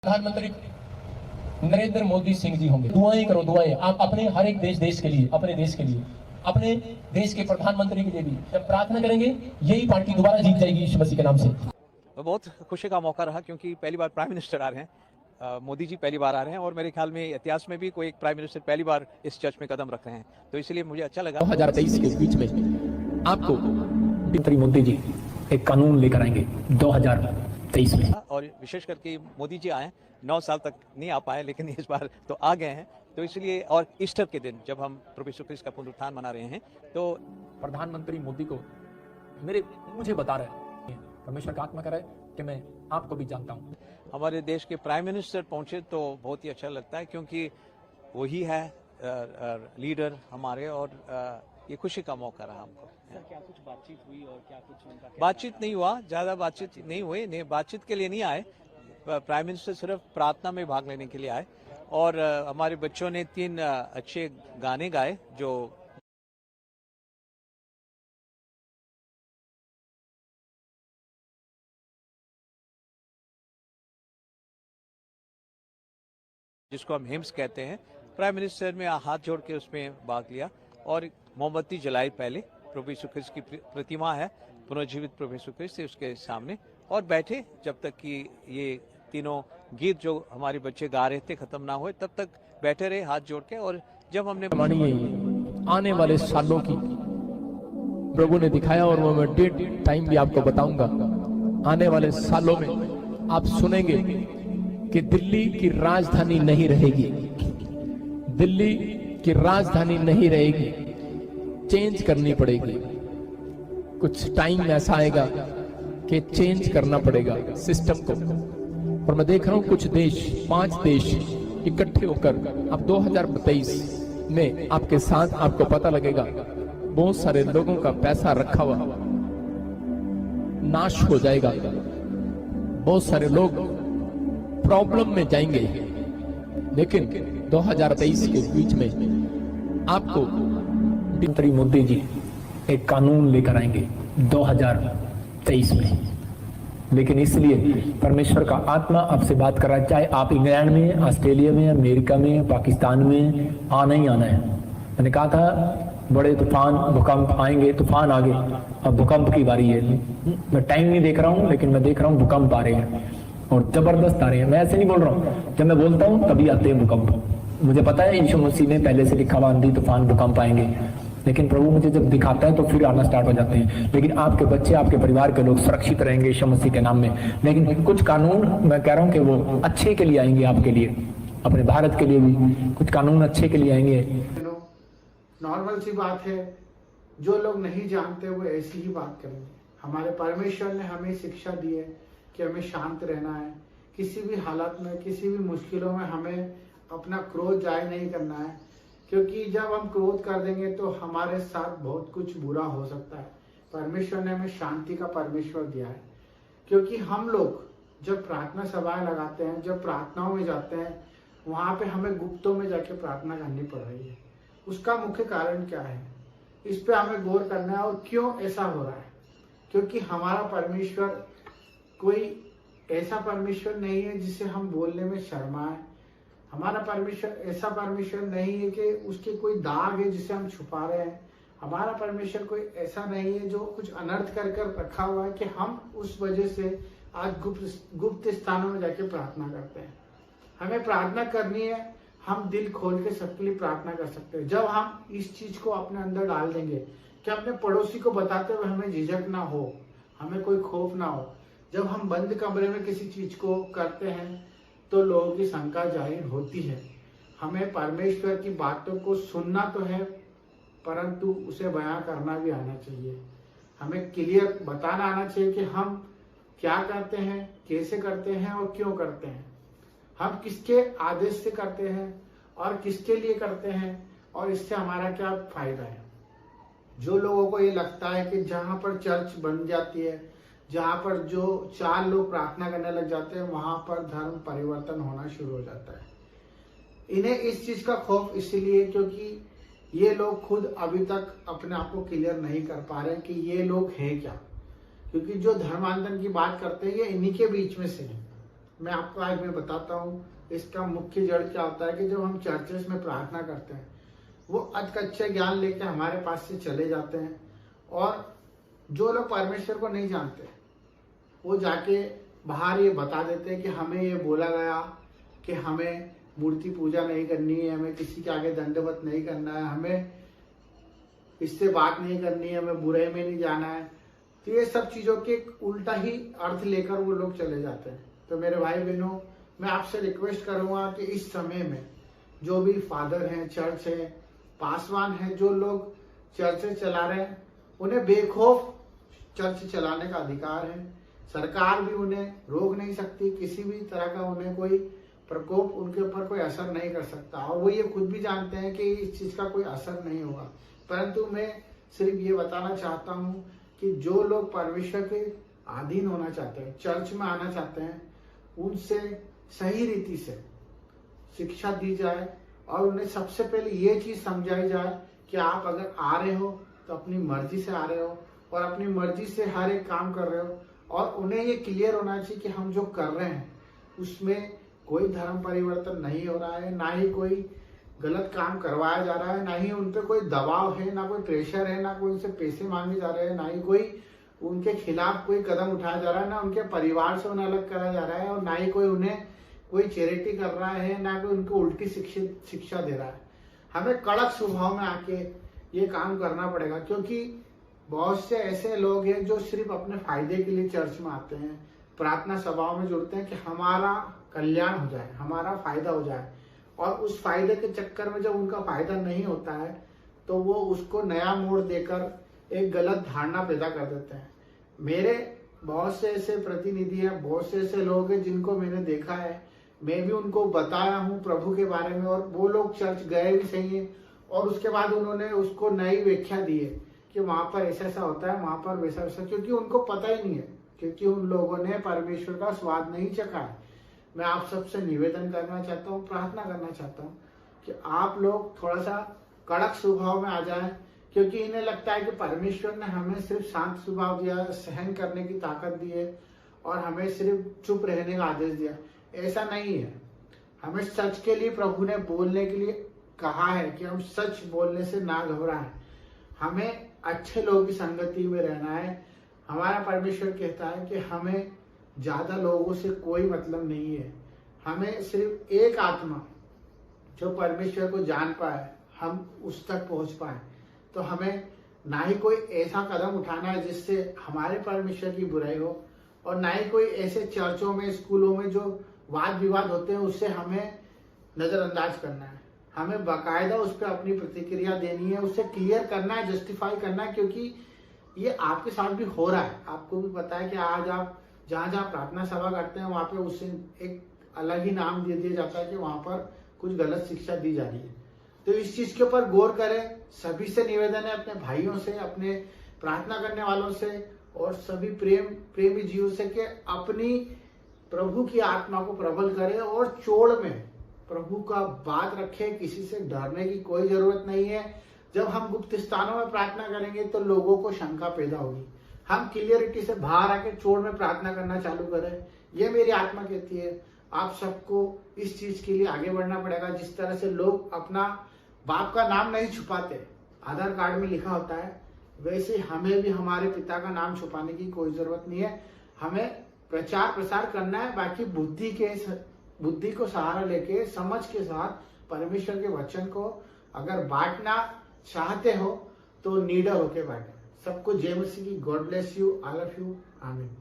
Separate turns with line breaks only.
प्रधानमंत्री नरेंद्र मोदी सिंह जी होंगे। दुआएं करो, दुआएं आप अपने हर एक देश के लिए, अपने देश के लिए, अपने देश के प्रधानमंत्री के लिए भी जब प्रार्थना करेंगे यही पार्टी दोबारा जीत जाएगी यीशु मसीह के नाम से।
बहुत खुशी का मौका रहा क्योंकि पहली बार प्राइम मिनिस्टर आ रहे हैं, मोदी जी पहली बार आ रहे हैं और मेरे ख्याल में इतिहास में भी कोई एक प्राइम मिनिस्टर पहली बार इस चर्च में कदम रख रहे हैं, तो इसलिए मुझे अच्छा लगा।
2023 के बीच में आपको मोदी जी एक कानून लेकर आएंगे 2023 में,
और विशेष करके मोदी जी आए 9 साल तक नहीं आ पाए लेकिन इस बार तो आ गए हैं, तो इसलिए और ईस्टर के दिन जब हम प्रभु यीशु क्रिस्ट का पुनरुत्थान मना रहे हैं तो
प्रधानमंत्री मोदी को मुझे बता रहे हैं, परमेश्वर का आत्मा कह रहा है कि मैं आपको भी जानता हूँ।
हमारे देश के प्राइम मिनिस्टर पहुंचे तो बहुत ही अच्छा लगता है क्योंकि वही है लीडर हमारे, और ये खुशी का मौका रहा हमको।
क्या कुछ बातचीत हुई और क्या कुछ उनका
बातचीत नहीं हुआ, ज्यादा बातचीत नहीं हुई, नहीं बातचीत के लिए नहीं आए, प्राइम मिनिस्टर सिर्फ प्रार्थना में भाग लेने के लिए आए और हमारे बच्चों ने 3 अच्छे गाने गाए जो जिसको हम हिम्स कहते हैं। प्राइम मिनिस्टर ने हाथ जोड़ के उसमें भाग लिया और मोमबत्ती जलाई पहले, प्रभु यीशु ख्रिस्त की प्रतिमा है पुनर्जीवित प्रभु यीशु ख्रिस्त उसके सामने, और बैठे जब तक कि ये तीनों गीत जो हमारे बच्चे गा रहे थे खत्म ना हुए तब तक बैठे रहे हाथ जोड़ के। और जब हमने
आने वाले सालों की प्रभु ने दिखाया और वो मैं डेट टाइम भी आपको बताऊंगा। आने वाले सालों में आप सुनेंगे कि दिल्ली की राजधानी नहीं रहेगी, दिल्ली की राजधानी नहीं रहेगी, चेंज करनी पड़ेगी। कुछ टाइम ऐसा आएगा कि चेंज करना पड़ेगा सिस्टम को। और मैं देख रहा हूं कुछ देश, 5 देश इकट्ठे होकर अब 2023 में आपके साथ, आपको पता लगेगा बहुत सारे लोगों का पैसा रखा हुआ नाश हो जाएगा, बहुत सारे लोग प्रॉब्लम में जाएंगे। लेकिन 2023 के बीच में आपको प्रधानमंत्री मोदी जी एक कानून लेकर आएंगे 2023 में। लेकिन इसलिए परमेश्वर का आत्मा आपसे बात कर रहा है, चाहे आप इंग्लैंड में, ऑस्ट्रेलिया में, अमेरिका में, पाकिस्तान में, आना ही आना है। मैंने कहा था बड़े तूफान भूकंप आएंगे, तूफान आ गए, अब भूकंप की बारी है। मैं टाइम नहीं देख रहा हूँ लेकिन मैं देख रहा हूँ भूकंप आ रहे हैं और जबरदस्त आ रहे हैं। मैं ऐसे नहीं बोल रहा हूँ, जब मैं बोलता हूँ तभी आते हैं भूकंप। मुझे पता है यीशु मसीह ने पहले से लिखा हुआ आंधी तूफान भूकंप आएंगे, लेकिन प्रभु मुझे जब दिखाता है तो फिर आना स्टार्ट हो जाते हैं। लेकिन आपके बच्चे, आपके परिवार के लोग सुरक्षित रहेंगे यीशु मसीह के नाम में। लेकिन कुछ कानून मैं कह रहा हूँ कि वो अच्छे के लिए आएंगे, आपके लिए, अपने भारत के लिए भी कुछ कानून अच्छे के लिए आएंगे।
नॉर्मल सी बात है, जो लोग नहीं जानते वो ऐसी ही बात करेंगे। हमारे परमेश्वर ने हमें शिक्षा दी है कि हमें शांत रहना है, किसी भी हालत में, किसी भी मुश्किलों में हमें अपना क्रोध जाहिर नहीं करना है, क्योंकि जब हम क्रोध कर देंगे तो हमारे साथ बहुत कुछ बुरा हो सकता है। परमेश्वर ने हमें शांति का परमेश्वर दिया है, क्योंकि हम लोग जब प्रार्थना सभाएं लगाते हैं, जब प्रार्थनाओं में जाते हैं, वहां पे हमें गुप्तों में जाके प्रार्थना करनी पड़ रही है। उसका मुख्य कारण क्या है, इस पे हमें गौर करना है। और क्यों ऐसा हो रहा है, क्योंकि हमारा परमेश्वर कोई ऐसा परमेश्वर नहीं है जिसे हम बोलने में शर्माए। हमारा परमेश्वर ऐसा परमेश्वर नहीं है कि उसके कोई दाग है जिसे हम छुपा रहे हैं। हमारा परमेश्वर कोई ऐसा नहीं है जो कुछ अनर्थ कर रखा हुआ है कि हम उस वजह से आज गुप्त स्थानों में जाके प्रार्थना करते हैं। हमें प्रार्थना करनी है, हम दिल खोल के सबके लिए प्रार्थना कर सकते हैं। जब हम इस चीज को अपने अंदर डाल देंगे कि अपने पड़ोसी को बताते हुए हमें झिझक ना हो, हमें कोई खौफ ना हो। जब हम बंद कमरे में किसी चीज को करते हैं तो लोगों की शंका जाहिर होती है। हमें परमेश्वर की बातों को सुनना तो है, परंतु उसे बयां करना भी आना चाहिए। हमें क्लियर बताना आना चाहिए कि हम क्या करते हैं, कैसे करते हैं और क्यों करते हैं। हम किसके आदेश से करते हैं और किसके लिए करते हैं और इससे हमारा क्या फायदा है। जो लोगों को ये लगता है कि जहां पर चर्च बन जाती है, जहां पर जो 4 लोग प्रार्थना करने लग जाते हैं, वहां पर धर्म परिवर्तन होना शुरू हो जाता है। इन्हें इस चीज का खौफ इसलिए क्योंकि ये लोग खुद अभी तक अपने आप को क्लियर नहीं कर पा रहे कि ये लोग हैं क्या। क्योंकि जो धर्मांतरण की बात करते हैं ये इन्हीं के बीच में से हैं। मैं आपको आज मैं बताता हूँ इसका मुख्य जड़ क्या होता है कि जब हम चर्चेस में प्रार्थना करते हैं, वो अधकच्चे ज्ञान लेके हमारे पास से चले जाते हैं, और जो लोग परमेश्वर को नहीं जानते वो जाके बाहर ये बता देते हैं कि हमें ये बोला गया कि हमें मूर्ति पूजा नहीं करनी है, हमें किसी के आगे दंडवत नहीं करना है, हमें इससे बात नहीं करनी है, हमें बुरे में नहीं जाना है। तो ये सब चीजों के उल्टा ही अर्थ लेकर वो लोग चले जाते हैं। तो मेरे भाई बहनों, मैं आपसे रिक्वेस्ट करूंगा कि इस समय में जो भी फादर हैं, चर्च है, पासवान है, जो लोग चर्च चला रहे हैं, उन्हें बेखौफ चर्च चलाने का अधिकार है। सरकार भी उन्हें रोक नहीं सकती, किसी भी तरह का उन्हें कोई प्रकोप उनके ऊपर कोई असर नहीं कर सकता, और वो ये खुद भी जानते हैं कि इस चीज का कोई असर नहीं होगा। परंतु मैं सिर्फ ये बताना चाहता हूँ कि जो लोग परमेश्वर के अधीन होना चाहते हैं, चर्च में आना चाहते हैं, उनसे सही रीति से शिक्षा दी जाए, और उन्हें सबसे पहले ये चीज समझाई जाए कि आप अगर आ रहे हो तो अपनी मर्जी से आ रहे हो, और अपनी मर्जी से हर एक काम कर रहे हो, और उन्हें ये क्लियर होना चाहिए कि हम जो कर रहे हैं उसमें कोई धर्म परिवर्तन नहीं हो रहा है, ना ही कोई गलत काम करवाया जा रहा है, ना ही उन पे कोई दबाव है, ना कोई प्रेशर है, ना कोई उनसे पैसे मांगे जा रहे हैं, ना ही कोई उनके खिलाफ कोई कदम उठाया जा रहा है, ना उनके परिवार से उन्हें अलग करा जा रहा है, और ना ही कोई उन्हें कोई चैरिटी कर रहा है, ना कोई उनको उल्टी शिक्षा दे रहा है। हमें कड़क स्वभाव में आके ये काम करना पड़ेगा, क्योंकि बहुत से ऐसे लोग हैं जो सिर्फ अपने फायदे के लिए चर्च में आते हैं, प्रार्थना सभाओं में जुड़ते हैं कि हमारा कल्याण हो जाए, हमारा फायदा हो जाए, और उस फायदे के चक्कर में जब उनका फायदा नहीं होता है तो वो उसको नया मोड़ देकर एक गलत धारणा पैदा कर देते हैं। मेरे बहुत से ऐसे प्रतिनिधि हैं, बहुत से ऐसे लोग हैं जिनको मैंने देखा है, मैं भी उनको बताया हूँ प्रभु के बारे में, और वो लोग चर्च गए भी सही है, और उसके बाद उन्होंने उसको नई व्याख्या दी है कि वहां पर ऐसा ऐसा होता है, वहां पर वैसा वैसा, क्योंकि उनको पता ही नहीं है, क्योंकि उन लोगों ने परमेश्वर का स्वाद नहीं चखा है। मैं आप सबसे निवेदन करना चाहता हूँ, प्रार्थना करना चाहता हूँ कि आप लोग थोड़ा सा कड़क स्वभाव में आ जाएं, क्योंकि इन्हें लगता है कि परमेश्वर ने हमें सिर्फ शांत स्वभाव दिया, सहन करने की ताकत दी है, और हमें सिर्फ चुप रहने का आदेश दिया। ऐसा नहीं है। हमें सच के लिए प्रभु ने बोलने के लिए कहा है कि हम सच बोलने से ना घबराएं, हमें अच्छे लोगों की संगति में रहना है। हमारा परमेश्वर कहता है कि हमें ज्यादा लोगों से कोई मतलब नहीं है, हमें सिर्फ एक आत्मा जो परमेश्वर को जान पाए, हम उस तक पहुंच पाए। तो हमें ना ही कोई ऐसा कदम उठाना है जिससे हमारे परमेश्वर की बुराई हो, और ना ही कोई ऐसे चर्चों में, स्कूलों में जो वाद विवाद होते हैं उससे हमें नजरअंदाज करना है। हमें बाकायदा उस पर अपनी प्रतिक्रिया देनी है, उससे क्लियर करना है, जस्टिफाई करना है, क्योंकि ये आपके साथ भी हो रहा है। आपको भी पता है कि आज आप जहाँ जहाँ प्रार्थना सभा करते हैं वहां पे उससे एक अलग ही नाम दे दिया जाता है कि वहां पर कुछ गलत शिक्षा दी जा रही है। तो इस चीज के ऊपर गौर करें। सभी से निवेदन है, अपने भाइयों से, अपने प्रार्थना करने वालों से, और सभी प्रेमी जीवों से कि अपनी प्रभु की आत्मा को प्रबल करें, और चोड़ में प्रभु का बात रखें। किसी से डरने की कोई जरूरत नहीं है। जब हम गुप्त स्थानों में प्रार्थना करेंगे तो लोगों को शंका पैदा होगी। हम क्लियरिटी से बाहर आके चोड़ में प्रार्थना करना चालू करें, ये मेरी आत्मा कहती है। आप सबको इस चीज के लिए आगे बढ़ना पड़ेगा। जिस तरह से लोग अपना बाप का नाम नहीं छुपाते, आधार कार्ड में लिखा होता है, वैसे हमें भी हमारे पिता का नाम छुपाने की कोई जरूरत नहीं है। हमें प्रचार प्रसार करना है। बाकी बुद्धि को सहारा लेके, समझ के साथ परमेश्वर के वचन को अगर बांटना चाहते हो तो निडर होके बांटे। सबको जय मसीह की। God bless you, I love you, आमीन।